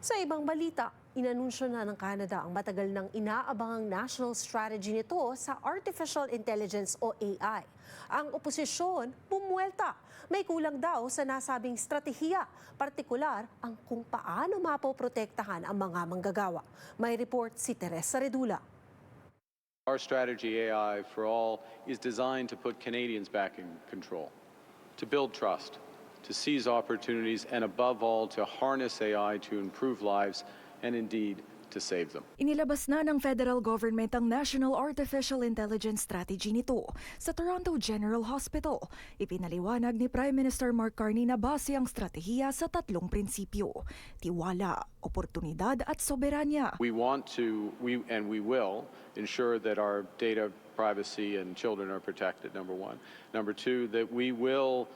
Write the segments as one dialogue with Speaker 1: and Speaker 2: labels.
Speaker 1: Sa ibang balita, inanunsyo na ng Canada ang matagal nang inaabangang national strategy nito sa Artificial Intelligence o AI. Ang oposisyon bumuwelta. May kulang daw sa nasabing stratehiya, partikular ang kung paano mapoprotektahan ang mga manggagawa. May report si Teresa Redula.
Speaker 2: Our strategy, AI for All, is designed to put Canadians back in control, to build trust, to seize opportunities, and above all, to harness AI to improve lives and indeed to save them.
Speaker 3: Inilabas na ng federal government ang National Artificial Intelligence Strategy nito sa Toronto General Hospital. Ipinaliwanag ni Prime Minister Mark Carney na base ang stratehiya sa tatlong prinsipyo: tiwala, oportunidad at soberanya.
Speaker 2: We will ensure that our data privacy and children are protected, number one. Number two, that we will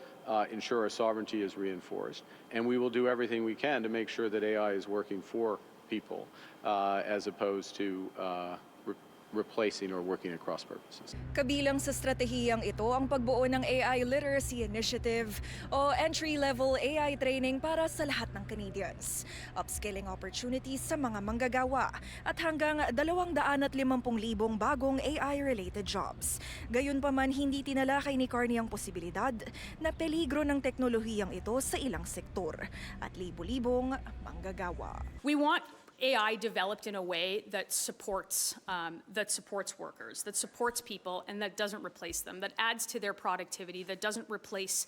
Speaker 2: ensure our sovereignty is reinforced. And we will do everything we can to make sure that AI is working for people as opposed to replacing or working at cross purposes.
Speaker 3: Kabilang sa stratehiyang ito ang pagbuo ng AI Literacy Initiative o entry-level AI training para sa lahat ng Canadians, upskilling opportunities sa mga manggagawa at hanggang 250,000 bagong AI-related jobs. Gayunpaman, hindi tinalakay ni Carney ang posibilidad na peligro ng teknolohiyang ito sa ilang sektor at libo-libong manggagawa.
Speaker 4: We want AI developed in a way that supports workers, that supports people, and that doesn't replace them, that adds to their productivity, that doesn't replace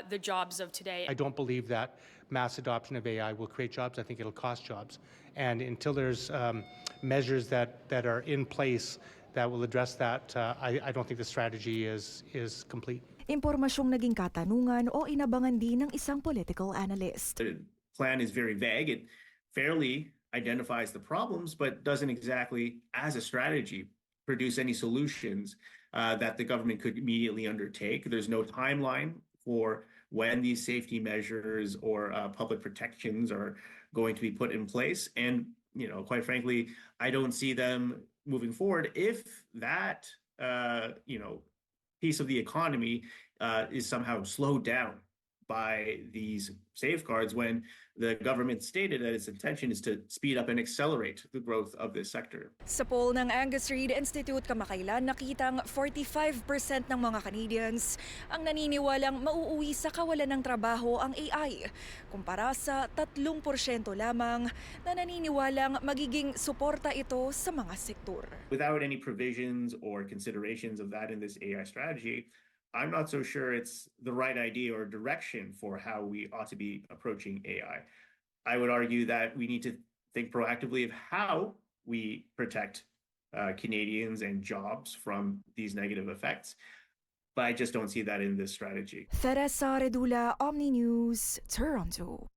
Speaker 4: the jobs of today.
Speaker 5: I don't believe that mass adoption of AI will create jobs. I think it'll cost jobs. And until there's measures that are in place that will address that, I don't think the strategy is complete.
Speaker 3: Impormasyong naging katanungan o inabangan din ng isang political analyst.
Speaker 6: The plan is very vague. It fairly identifies the problems, but doesn't exactly, as a strategy, produce any solutions that the government could immediately undertake. There's no timeline for when these safety measures or public protections are going to be put in place. And, quite frankly, I don't see them moving forward if that, piece of the economy is somehow slowed down by these safeguards when the government stated that its intention is to speed up and accelerate the growth of this sector.
Speaker 3: Sa poll ng Angus Reid Institute kamakailan, nakitang 45% ng mga Canadians ang naniniwalang mauuwi sa kawalan ng trabaho ang AI, kumpara sa 3% lamang na naniniwalang magiging suporta ito sa mga sektor.
Speaker 6: Without any provisions or considerations of that in this AI strategy, I'm not so sure it's the right idea or direction for how we ought to be approaching AI. I would argue that we need to think proactively of how we protect Canadians and jobs from these negative effects. But I just don't see that in this strategy.
Speaker 3: Teresa Redula, Omni News, Toronto.